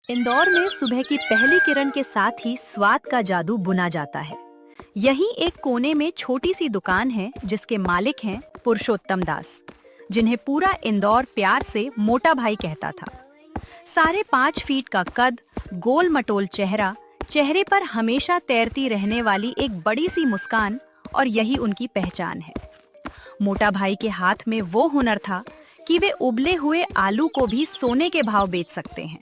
इंदौर में सुबह की पहली किरण के साथ ही स्वाद का जादू बुना जाता है। यहीं एक कोने में छोटी सी दुकान है जिसके मालिक हैं पुरुषोत्तम दास, जिन्हें पूरा इंदौर प्यार से मोटा भाई कहता था। 5.5 फीट का कद, गोल मटोल चेहरा, चेहरे पर हमेशा तैरती रहने वाली एक बड़ी सी मुस्कान, और यही उनकी पहचान है। मोटा भाई के हाथ में वो हुनर था कि वे उबले हुए आलू को भी सोने के भाव बेच सकते हैं।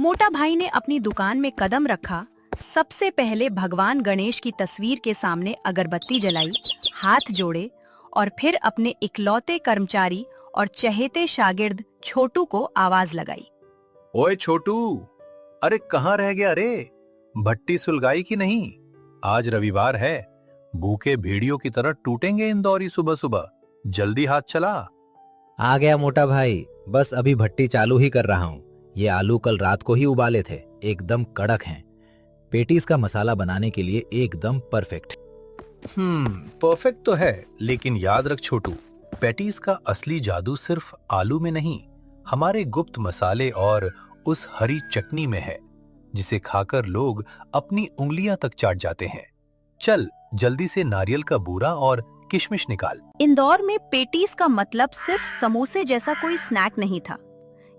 मोटा भाई ने अपनी दुकान में कदम रखा, सबसे पहले भगवान गणेश की तस्वीर के सामने अगरबत्ती जलाई, हाथ जोड़े और फिर अपने इकलौते कर्मचारी और चहेते शागिर्द छोटू को आवाज लगाई। ओए छोटू, अरे कहाँ रह गया रे? भट्टी सुलगाई की नहीं? आज रविवार है, भूखे भेड़ियों की तरह टूटेंगे इंदौरी सुबह सुबह। जल्दी हाथ चला। आ गया मोटा भाई, बस अभी भट्टी चालू ही कर रहा हूँ। ये आलू कल रात को ही उबाले थे, एकदम कड़क हैं। पेटीज का मसाला बनाने के लिए एकदम परफेक्ट। परफेक्ट तो है, लेकिन याद रख छोटू, पैटीज का असली जादू सिर्फ आलू में नहीं, हमारे गुप्त मसाले और उस हरी चटनी में है, जिसे खाकर लोग अपनी उंगलियां तक चाट जाते हैं। चल जल्दी से नारियल का बूरा और किशमिश निकाल। इंदौर में पेटीज का मतलब सिर्फ समोसे जैसा कोई स्नैक नहीं था।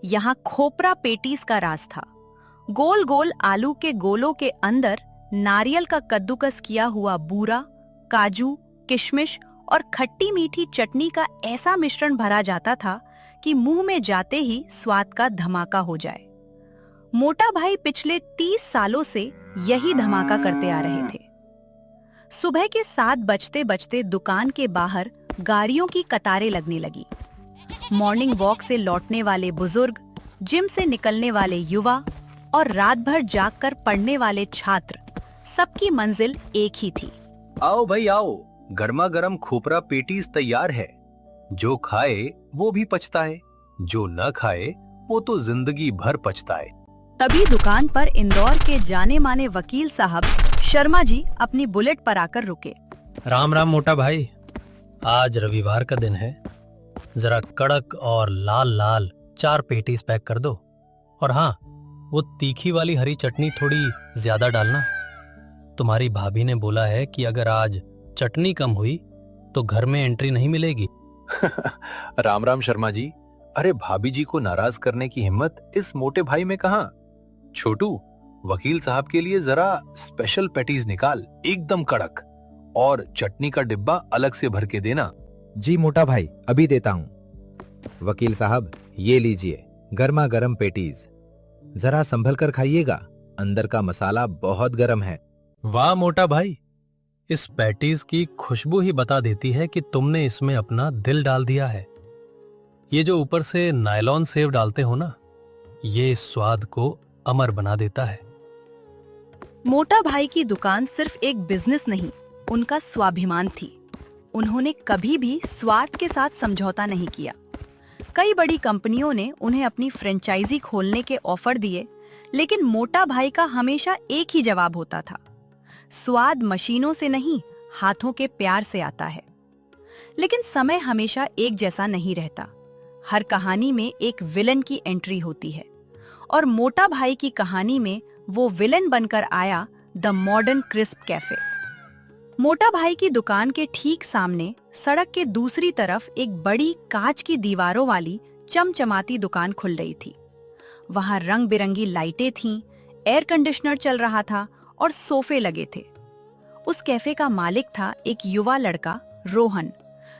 यहाँ खोपरा पेटीज का राज था। गोल गोल आलू के गोलों के अंदर नारियल का कद्दूकस किया हुआ बूरा, काजू, किशमिश और खट्टी मीठी चटनी का ऐसा मिश्रण भरा जाता था कि मुंह में जाते ही स्वाद का धमाका हो जाए। मोटा भाई पिछले 30 सालों से यही धमाका करते आ रहे थे। सुबह के 7 बजते बजते दुकान के बाहर गाड़ियों की कतारें लगने लगी। मॉर्निंग वॉक से लौटने वाले बुजुर्ग, जिम से निकलने वाले युवा और रात भर जागकर पढ़ने वाले छात्र, सबकी मंजिल एक ही थी। आओ भाई आओ, गर्मा गर्म खोपरा पेटीज तैयार है। जो खाए वो भी पछताए, जो न खाए वो तो जिंदगी भर पछताए। तभी दुकान पर इंदौर के जाने माने वकील साहब शर्मा जी अपनी बुलेट पर आकर रुके। राम राम मोटा भाई, आज रविवार का दिन है, जरा कड़क और लाल लाल 4 पेटीज पैक कर दो। और हाँ, वो तीखी वाली हरी चटनी थोड़ी ज्यादा डालना। तुम्हारी भाभी ने बोला है कि अगर आज चटनी कम हुई तो घर में एंट्री नहीं मिलेगी। राम राम शर्मा जी। अरे भाभी जी को नाराज करने की हिम्मत इस मोटे भाई में कहाँ। छोटू, वकील साहब के लिए जरा स्पेशल पैटीज निकाल, एकदम कड़क, और चटनी का डिब्बा अलग से भर के देना। जी मोटा भाई, अभी देता हूँ। वकील साहब, ये लीजिए गर्मा गर्म पेटीज, जरा संभल कर खाइएगा, अंदर का मसाला बहुत गर्म है। वाह मोटा भाई, इस पैटीज की खुशबू ही बता देती है कि तुमने इसमें अपना दिल डाल दिया है। ये जो ऊपर से नायलॉन सेव डालते हो ना, ये इस स्वाद को अमर बना देता है। मोटा भाई की दुकान सिर्फ एक बिजनेस नहीं, उनका स्वाभिमान थी। उन्होंने कभी भी स्वार्थ के साथ समझौता नहीं किया। कई बड़ी कंपनियों ने उन्हें अपनी फ्रेंचाइजी खोलने के ऑफर दिए, लेकिन मोटा भाई का हमेशा एक ही जवाब होता था, स्वाद मशीनों से नहीं, हाथों के प्यार से आता है। लेकिन समय हमेशा एक जैसा नहीं रहता। हर कहानी में एक विलन की एंट्री होती है, और मोटा भाई की कहानी में वो विलन बनकर आया द मॉडर्न क्रिस्प कैफे। मोटा भाई की दुकान के ठीक सामने सड़क के दूसरी तरफ एक बड़ी कांच की दीवारों वाली चमचमाती दुकान खुल रही थी। वहां रंग बिरंगी लाइटें थीं, एयर कंडीशनर चल रहा था और सोफे लगे थे। उस कैफे का मालिक था एक युवा लड़का रोहन,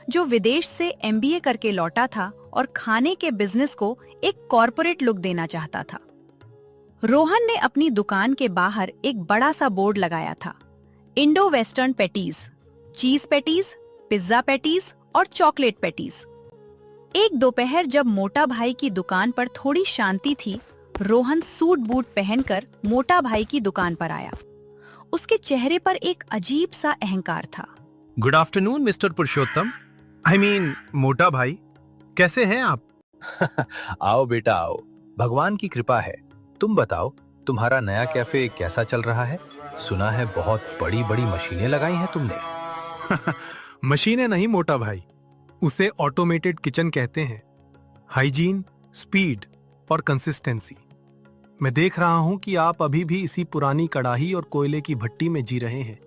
जो विदेश से MBA करके लौटा था और खाने के बिजनेस को एक कॉर्पोरेट लुक देना चाहता था। रोहन ने अपनी दुकान के बाहर एक बड़ा सा बोर्ड लगाया था, इंडो वेस्टर्न पैटीज, चीज पैटीज, पिज्जा पैटीज और चॉकलेट पैटीज। एक दोपहर जब मोटा भाई की दुकान पर थोड़ी शांति थी, रोहन सूट बूट पहनकर मोटा भाई की दुकान पर आया। उसके चेहरे पर एक अजीब सा अहंकार था। गुड आफ्टरनून मिस्टर पुरुषोत्तम, मोटा भाई, कैसे हैं आप? आओ बेटा आओ, भगवान की कृपा है। तुम बताओ, तुम्हारा नया कैफे कैसा चल रहा है? सुना है बहुत बड़ी बड़ी मशीनें लगाई हैं तुमने। मशीनें नहीं मोटा भाई, उसे ऑटोमेटेड किचन कहते हैं। हाइजीन, स्पीड और कंसिस्टेंसी, मैं देख रहा हूं कि आप अभी भी इसी पुरानी कड़ाही और कोयले की भट्टी में जी रहे हैं।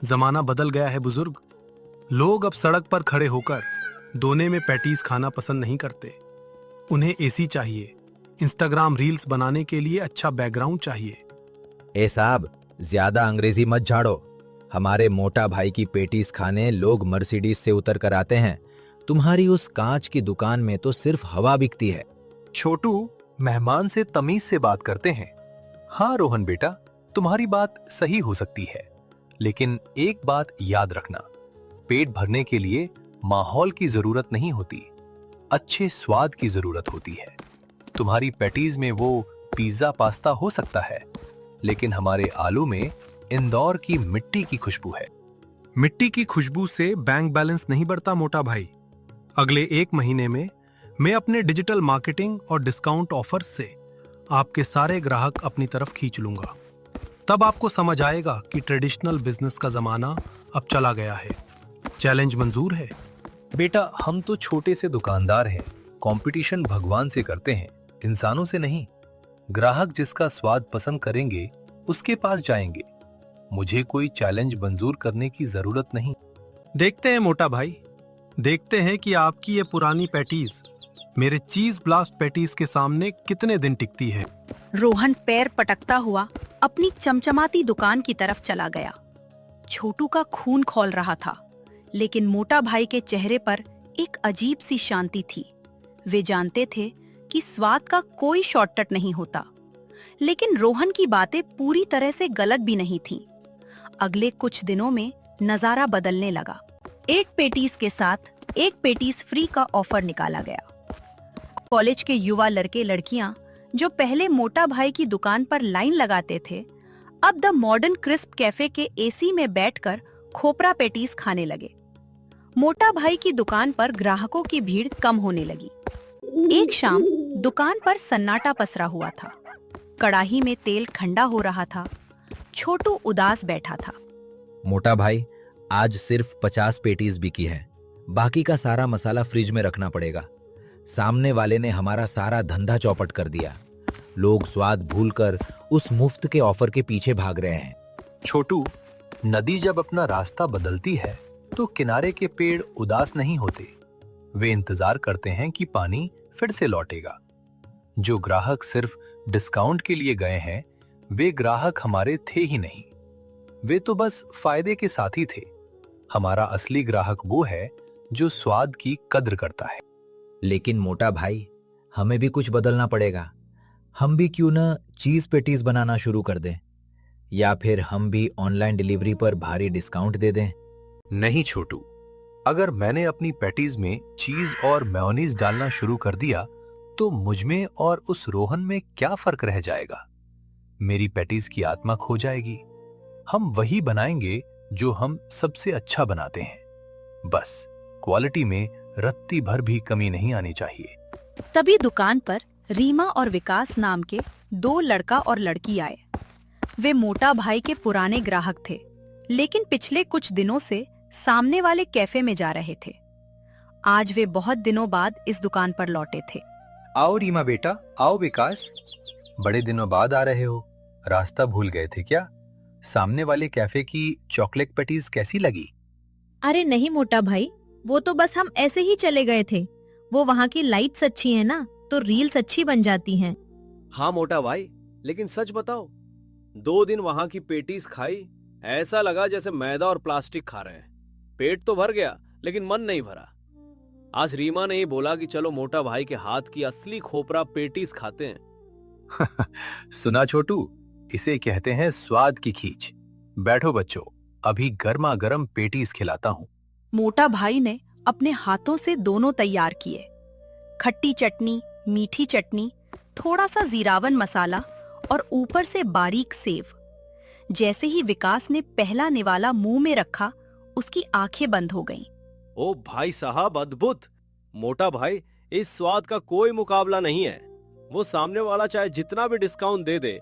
जमाना बदल गया है बुजुर्ग। लोग अब सड़क पर खड़े होकर दोने में पैटीज खाना पसंद नहीं करते। उन्हें एसी चाहिए, इंस्टाग्राम रील्स बनाने के लिए अच्छा बैकग्राउंड चाहिए। ए साहब, ज्यादा अंग्रेजी मत झाड़ो। हमारे मोटा भाई की पेटीज खाने लोग मर्सिडीज से उतर कर आते हैं। तुम्हारी उस कांच की दुकान में तो सिर्फ हवा बिकती है। छोटू मेहमान से तमीज से बात करते हैं। हाँ रोहन बेटा, तुम्हारी बात सही हो सकती है, लेकिन एक बात याद रखना, पेट भरने के लिए माहौल की जरूरत नहीं होती, अच्छे स्वाद की जरूरत होती है। तुम्हारी पैटीज में वो पिज्जा पास्ता हो सकता है, लेकिन हमारे आलू में इंदौर की मिट्टी की खुशबू है। मिट्टी की खुशबू से बैंक बैलेंस नहीं बढ़ता मोटा भाई। अगले 1 महीने में मैं अपने डिजिटल मार्केटिंग और डिस्काउंट ऑफर्स से आपके सारे ग्राहक अपनी तरफ खींच लूंगा। तब आपको समझ आएगा कि ट्रेडिशनल बिजनेस का जमाना अब चला गया है। चैलेंज मंजूर है? बेटा, हम तो छोटे से दुकानदार हैं। कंपटीशन भगवान से करते हैं, इंसानों से नहीं। ग्राहक जिसका स्वाद पसंद करेंगे उसके पास जाएंगे। मुझे कोई चैलेंज मंजूर करने की जरूरत नहीं। देखते हैं मोटा भाई, देखते हैं कि आपकी ये पुरानी पैटीज मेरे चीज ब्लास्ट पैटीज के सामने कितने दिन टिकती है। रोहन पैर पटकता हुआ अपनी चमचमाती दुकान की तरफ चला गया। छोटू का खून खौल रहा था, लेकिन मोटा भाई के चेहरे पर एक अजीब सी शांति थी। वे जानते थे कि स्वाद का कोई शॉर्टकट नहीं होता, लेकिन रोहन की बातें पूरी तरह से गलत भी नहीं थीं। अगले कुछ दिनों में नजारा बदलने लगा। एक पेटीज के साथ एक पेटीज फ्री का ऑफर निकाला गया। कॉलेज के युवा लड़के लड़कियां जो पहले मोटा भाई की दुकान पर लाइन लगाते थे, अब द मॉडर्न क्रिस्प कैफे के एसी में बैठकर खोपरा पेटीज खाने लगे। मोटा भाई की दुकान पर ग्राहकों की भीड़ कम होने लगी। एक शाम दुकान पर सन्नाटा पसरा हुआ था। कड़ाही में तेल ठंडा हो रहा था। छोटू उदास बैठा था। मोटा भाई, आज सिर्फ 50 पेटीज बिकी है। बाकी का सारा मसाला फ्रिज में रखना पड़ेगा। सामने वाले ने हमारा सारा धंधा चौपट कर दिया। लोग स्वाद भूलकर उस मुफ्त के ऑफर के पीछे भाग रहे हैं। छोटू, नदी जब अपना रास्ता बदलती है तो किनारे के पेड़ उदास नहीं होते। वे इंतजार करते हैं कि पानी फिर से लौटेगा। जो ग्राहक सिर्फ डिस्काउंट के लिए गए हैं, वे ग्राहक हमारे थे ही नहीं। वे तो बस फायदे के साथी थे। हमारा असली ग्राहक वो है जो स्वाद की कद्र करता है। लेकिन मोटा भाई, हमें भी कुछ बदलना पड़ेगा। हम भी क्यों न चीज पेटीज बनाना शुरू कर दें, या फिर हम भी ऑनलाइन डिलीवरी पर भारी डिस्काउंट दे दें। नहीं छोटू, अगर मैंने अपनी पैटीज में चीज और मेयोनीज डालना शुरू कर दिया तो मुझमें और उस रोहन में क्या फर्क रह जाएगा। मेरी पैटीज की आत्मा खो जाएगी। हम वही बनाएंगे जो हम सबसे अच्छा बनाते हैं। बस क्वालिटी में रत्ती भर भी कमी नहीं आनी चाहिए। तभी दुकान पर रीमा और विकास नाम के 2 लड़का और लड़की आए। वे मोटा भाई के पुराने ग्राहक थे, लेकिन पिछले कुछ दिनों से सामने वाले कैफे में जा रहे थे। आज वे बहुत दिनों बाद इस दुकान पर लौटे थे। आओ रीमा बेटा, आओ विकास, बड़े दिनों बाद आ रहे हो। रास्ता भूल गए थे क्या? सामने वाले कैफे की चॉकलेट पैटीज कैसी लगी? अरे नहीं मोटा भाई, वो तो बस हम ऐसे ही चले गए थे। वो वहाँ की लाइट्स अच्छी हैं ना, तो रील्स अच्छी बन जाती हैं। हाँ मोटा भाई, लेकिन सच बताओ, 2 दिन वहां की पेटीज खाई, ऐसा लगा जैसे मैदा और प्लास्टिक खा रहे हैं। पेट तो भर गया, लेकिन मन नहीं भरा। आज रीमा ने ही बोला कि चलो मोटा भाई के हाथ की असली खोपरा पेटीज खाते हैं। सुना छोटू, इसे कहते हैं स्वाद की खींच। बैठो बच्चों, अभी गर्मा गर्म पेटीज खिलाता हूँ। मोटा भाई ने अपने हाथों से दोनों तैयार किए। खट्टी चटनी, मीठी चटनी, थोड़ा सा जीरावन मसाला और ऊपर से बारीक सेव। जैसे ही विकास ने पहला निवाला मुंह में रखा, उसकी आंखें बंद हो गईं। ओ भाई साहब, अद्भुत! मोटा भाई, इस स्वाद का कोई मुकाबला नहीं है। वो सामने वाला चाहे जितना भी डिस्काउंट दे दे,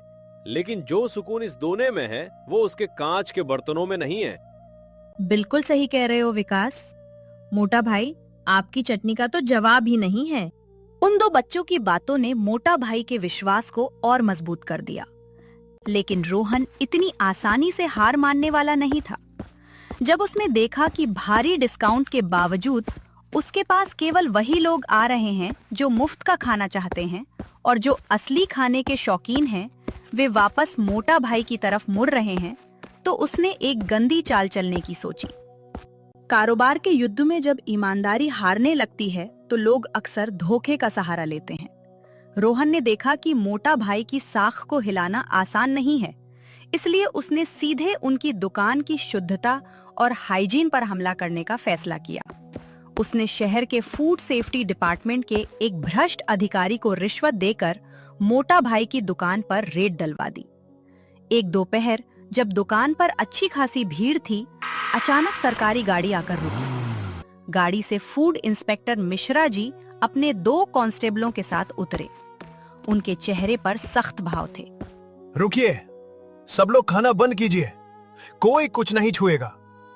लेकिन जो सुकून इस दोने में है वो उसके कांच के बर्तनों में नहीं है। बिल्कुल सही कह रहे हो विकास। मोटा भाई, आपकी चटनी का तो जवाब ही नहीं है। उन दो बच्चों की बातों ने मोटा भाई के विश्वास को और मजबूत कर दिया। लेकिन रोहन इतनी आसानी से हार मानने वाला नहीं था। जब उसने देखा कि भारी डिस्काउंट के बावजूद उसके पास केवल वही लोग आ रहे हैं जो मुफ्त का खाना चाहते हैं और जो असली खाने के शौकीन हैं, वे वापस मोटा भाई की तरफ मुड़ रहे हैं, तो उसने एक गंदी चाल चलने की सोची। कारोबार के युद्ध में जब ईमानदारी हारने लगती है तो लोग अक्सर धोखे का सहारा लेते हैं। रोहन ने देखा कि मोटा भाई की साख को हिलाना आसान नहीं है, इसलिए उसने सीधे उनकी दुकान की शुद्धता और हाइजीन पर हमला करने का फैसला किया। उसने शहर के फूड सेफ्टी डिपार्टमेंट के एक भ्रष्ट अधिकारी को रिश्वत देकर मोटा भाई की दुकान पर रेड डलवा दी। एक दोपहर जब दुकान पर अच्छी खासी भीड़ थी, अचानक सरकारी गाड़ी आकर रुकी। गाड़ी से फूड इंस्पेक्टर मिश्रा जी अपने 2 कांस्टेबलों के साथ उतरे। उनके चेहरे पर सख्त भाव थे। रुकिए, सब लोग खाना बंद कीजिए, कोई कुछ नहीं छुएगा।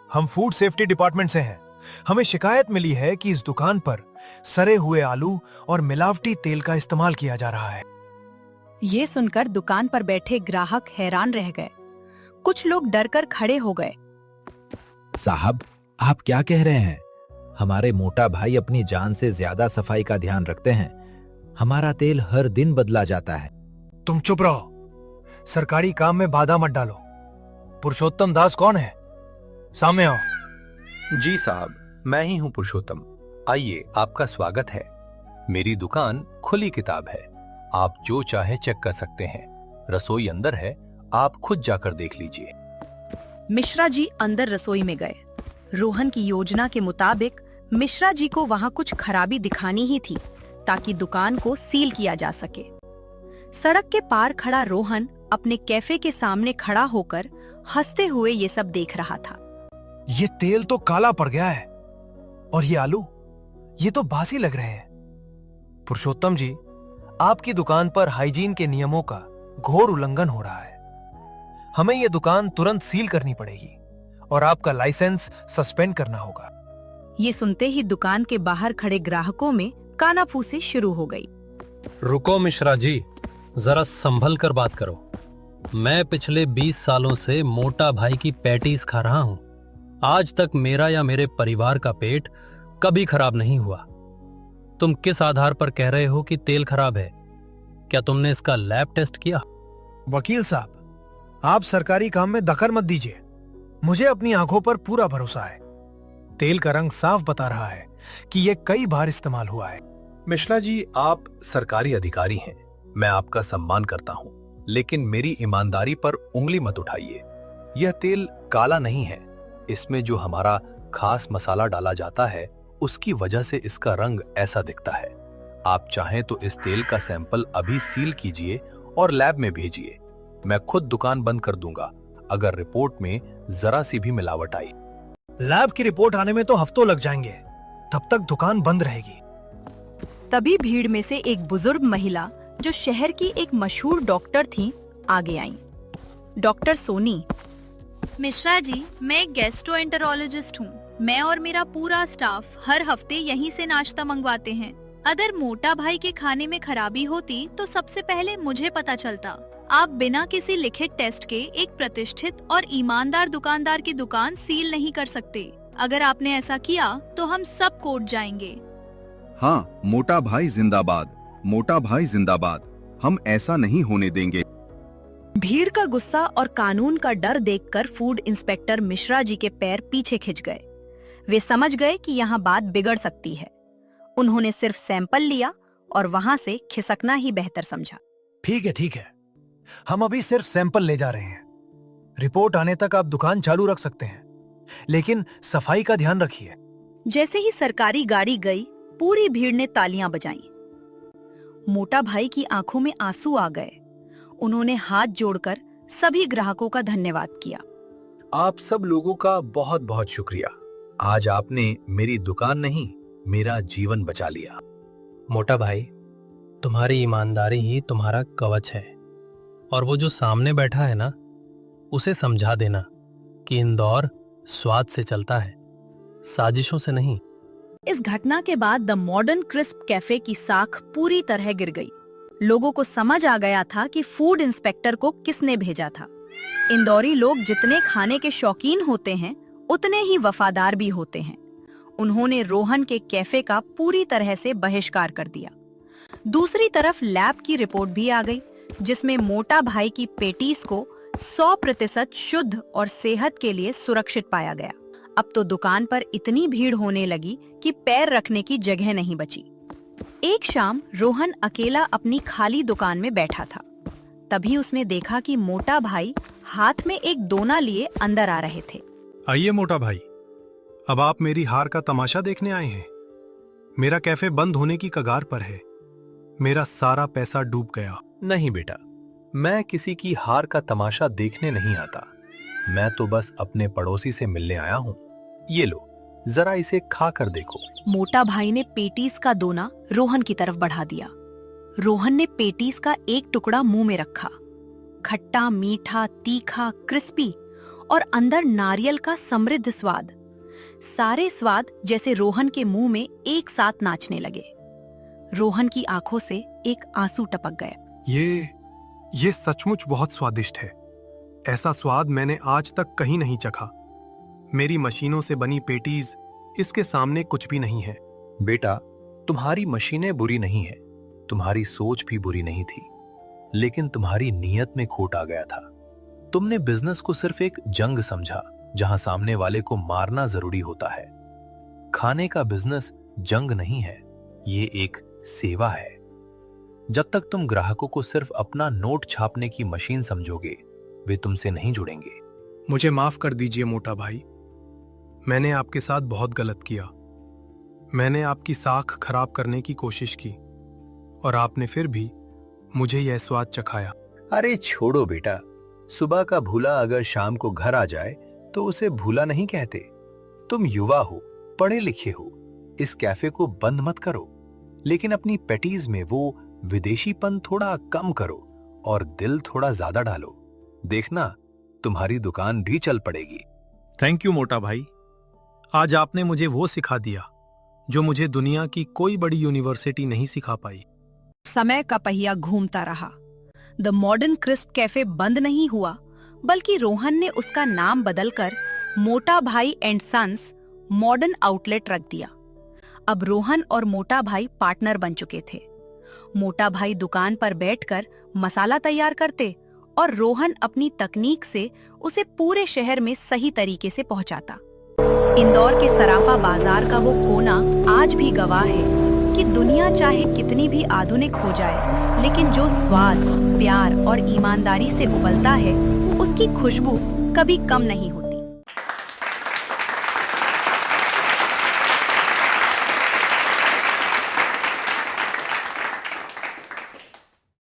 हम फूड सेफ्टी डिपार्टमेंट से हैं। हमें शिकायत मिली है कि इस दुकान पर सड़े हुए आलू और मिलावटी तेल का इस्तेमाल किया जा रहा है। ये सुनकर दुकान पर बैठे ग्राहक हैरान रह गए। कुछ लोग डरकर खड़े हो गए। साहब, आप क्या कह रहे हैं? हमारे मोटा भाई अपनी जान से ज्यादा सफाई का ध्यान रखते हैं। हमारा तेल हर दिन बदला जाता है। तुम चुप रहो, सरकारी काम में बाधा मत डालो। पुरुषोत्तम दास कौन है? सामने आओ। जी साहब, मैं ही हूं पुरुषोत्तम। आइए, आपका स्वागत है। मेरी दुकान खुली किताब है, आप जो चाहे चेक कर सकते हैं। रसोई अंदर है, आप खुद जाकर देख लीजिए। मिश्रा जी अंदर रसोई में गए। रोहन की योजना के मुताबिक मिश्रा जी को वहां कुछ खराबी दिखानी ही थी ताकि दुकान को सील किया जा सके। सड़क के पार खड़ा रोहन अपने कैफे के सामने खड़ा होकर हंसते हुए ये सब देख रहा था। ये तेल तो काला पड़ गया है और ये आलू, ये तो बासी लग रहे हैं। पुरुषोत्तम जी, आपकी दुकान पर हाइजीन के नियमों का घोर उल्लंघन हो रहा है। हमें ये दुकान तुरंत सील करनी पड़ेगी और आपका लाइसेंस सस्पेंड करना होगा। ये सुनते ही दुकान के बाहर खड़े ग्राहकों में कानाफूसी शुरू हो गई। रुको मिश्रा जी, जरा संभल कर बात करो। मैं पिछले 20 सालों से मोटा भाई की पैटीज खा रहा हूं। आज तक मेरा या मेरे परिवार का पेट कभी खराब नहीं हुआ। तुम किस आधार पर कह रहे हो कि तेल खराब है? क्या तुमने इसका लैब टेस्ट किया? वकील साहब, आप सरकारी काम में दखल मत दीजिए। मुझे अपनी आंखों पर पूरा भरोसा है। तेल का रंग साफ बता रहा है कि यह कई बार इस्तेमाल हुआ है। मिश्रा जी, आप सरकारी अधिकारी हैं, मैं आपका सम्मान करता हूं, लेकिन मेरी ईमानदारी पर उंगली मत उठाइए। यह तेल काला नहीं है, इसमें जो हमारा खास मसाला डाला जाता है उसकी वजह से इसका रंग ऐसा दिखता है। आप चाहें तो इस तेल का सैंपल अभी सील कीजिए और लैब में भेजिए। मैं खुद दुकान बंद कर दूंगा अगर रिपोर्ट में जरा सी भी मिलावट आई। लैब की रिपोर्ट आने में तो हफ्तों लग जाएंगे, तब तक दुकान बंद रहेगी। तभी भीड़ में से एक बुजुर्ग महिला जो शहर की एक मशहूर डॉक्टर थी, आगे आई। डॉक्टर सोनी। मिश्रा जी, मैं एक गैस्ट्रोएंटरोलॉजिस्ट हूँ। मैं और मेरा पूरा स्टाफ हर हफ्ते यहीं से नाश्ता मंगवाते हैं। अगर मोटा भाई के खाने में खराबी होती तो सबसे पहले मुझे पता चलता। आप बिना किसी लिखित टेस्ट के एक प्रतिष्ठित और ईमानदार दुकानदार की दुकान सील नहीं कर सकते। अगर आपने ऐसा किया तो हम सब कोर्ट जाएंगे। हाँ, मोटा भाई जिंदाबाद, मोटा भाई जिंदाबाद। हम ऐसा नहीं होने देंगे। भीड़ का गुस्सा और कानून का डर देखकर फूड इंस्पेक्टर मिश्रा जी के पैर पीछे खिंच गए। वे समझ गए कि यहाँ बात बिगड़ सकती है। उन्होंने सिर्फ सैंपल लिया और वहां से खिसकना ही बेहतर समझा। ठीक है, हम अभी सिर्फ सैंपल ले जा रहे हैं। रिपोर्ट आने तक आप दुकान चालू रख सकते हैं, लेकिन सफाई का ध्यान रखिए। जैसे ही सरकारी गाड़ी गई, पूरी भीड़ ने तालियां बजाईं। मोटा भाई की आंखों में आंसू आ गए। उन्होंने हाथ जोड़कर सभी ग्राहकों का धन्यवाद किया। आप सब लोगों का बहुत बहुत शुक्रिया। आज आपने मेरी दुकान नहीं, मेरा जीवन बचा लिया। मोटा भाई, तुम्हारी ईमानदारी ही तुम्हारा कवच है। और वो जो सामने बैठा है ना, उसे समझा देना कि इंदौर स्वाद से चलता है, साजिशों से नहीं। इस घटना के बाद द मॉडर्न क्रिस्प कैफे की साख पूरी तरह गिर गई। लोगों को समझ आ गया था कि फूड इंस्पेक्टर को किसने भेजा था। इंदौरी लोग जितने खाने के शौकीन होते हैं उतने ही वफादार भी होते हैं। उन्होंने रोहन के कैफे का पूरी तरह से बहिष्कार कर दिया। दूसरी तरफ लैब की रिपोर्ट भी आ गई, जिसमें मोटा भाई की पेटीज को 100% शुद्ध और सेहत के लिए सुरक्षित पाया गया। अब तो दुकान पर इतनी भीड़ होने लगी कि पैर रखने की जगह नहीं बची। एक शाम रोहन अकेला अपनी खाली दुकान में बैठा था। तभी उसने देखा कि मोटा भाई हाथ में एक दोना लिए अंदर आ रहे थे। आइए मोटा भाई, अब आप मेरी हार का तमाशा देखने आए हैं। मेरा कैफे बंद होने की कगार पर है। मेरा सारा पैसा डूब गया। नहीं बेटा, मैं किसी की हार का तमाशा देखने नहीं आता। मैं तो बस अपने पड़ोसी से मिलने आया हूँ। ये लो, जरा इसे खा कर देखो। मोटा भाई ने पेटीज का दोना रोहन की तरफ बढ़ा दिया। रोहन ने पेटीज का एक टुकड़ा मुंह में रखा। खट्टा, मीठा, तीखा, क्रिस्पी और अंदर नारियल का समृद्ध स्वाद। सारे स्वाद जैसे रोहन के मुंह में एक साथ नाचने लगे। रोहन की आंखों से एक आंसू टपक गए। ये सचमुच बहुत स्वादिष्ट है। ऐसा स्वाद मैंने आज तक कहीं नहीं चखा। मेरी मशीनों से बनी पेटीज इसके सामने कुछ भी नहीं है। बेटा, तुम्हारी मशीनें बुरी नहीं है, तुम्हारी सोच भी बुरी नहीं थी, लेकिन तुम्हारी नीयत में खोट आ गया था। तुमने बिजनेस को सिर्फ एक जंग समझा, जहां सामने वाले को मारना जरूरी होता है। खाने का बिजनेस जंग नहीं है, ये एक सेवा है। जब तक तुम ग्राहकों को सिर्फ अपना नोट छापने की मशीन समझोगे, वे तुमसे नहीं जुड़ेंगे। मुझे माफ कर दीजिए मोटा भाई, मैंने आपके साथ बहुत गलत किया। मैंने आपकी साख खराब करने की कोशिश की और आपने फिर भी मुझे यह स्वाद चखाया। अरे छोड़ो बेटा, सुबह का भूला अगर शाम को घर आ जाए तो उसे भूला नहीं कहते। तुम युवा हो, पढ़े लिखे हो, इस कैफे को बंद मत करो, लेकिन अपनी पैटीज में वो विदेशीपन थोड़ा कम करो और दिल थोड़ा ज्यादा डालो। देखना, तुम्हारी दुकान भी चल पड़ेगी। थैंक यू मोटा भाई, आज आपने मुझे वो सिखा दिया जो मुझे दुनिया की कोई बड़ी यूनिवर्सिटी नहीं सिखा पाई। समय का पहिया घूमता रहा। द मॉडर्न क्रिस्प कैफे बंद नहीं हुआ, बल्कि रोहन ने उसका नाम बदलकर मोटा भाई एंड सन्स मॉडर्न आउटलेट रख दिया। अब रोहन और मोटा भाई पार्टनर बन चुके थे। मोटा भाई दुकान पर बैठकर मसाला तैयार करते और रोहन अपनी तकनीक से उसे पूरे शहर में सही तरीके से पहुंचाता। इंदौर के सराफा बाजार का वो कोना आज भी गवाह है कि दुनिया चाहे कितनी भी आधुनिक हो जाए, लेकिन जो स्वाद, प्यार और ईमानदारी से उबलता है, उसकी खुशबू कभी कम नहीं होती।